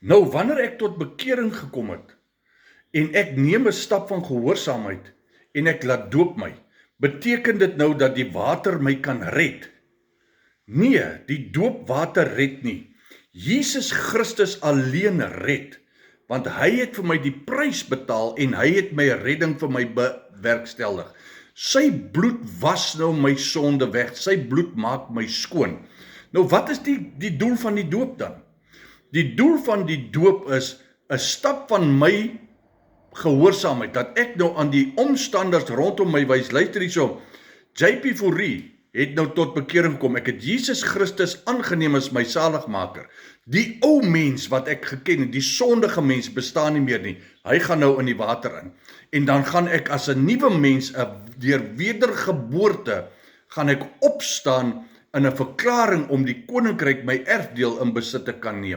Nou, wanneer ek tot bekering gekom het, en ek neem 'n stap van gehoorsaamheid, en ek laat doop my, beteken dit nou dat die water my kan red? Nee, die doopwater red nie. Jesus Christus alleen red, want hy het vir my die prys betaal en hy het my redding vir my bewerkstellig. Sy bloed was nou my sonde weg, sy bloed maak my skoon. Nou wat is die doel van die doop dan? Die doel van die doop is 'n stap van my gehoorsaamheid, dat ek nou aan die omstanders rondom my wys, luister hierso, JP Fourie het nou tot bekering gekom, ek het Jesus Christus aangeneem as my saligmaker. Die ou mens wat ek geken het, die sondige mens bestaan nie meer nie, hy gaan nou in die water in, en dan gaan ek as 'n nuwe mens, deur wedergeboorte, gaan ek opstaan in 'n verklaring om die koninkryk, my erfdeel in besit te kan neem.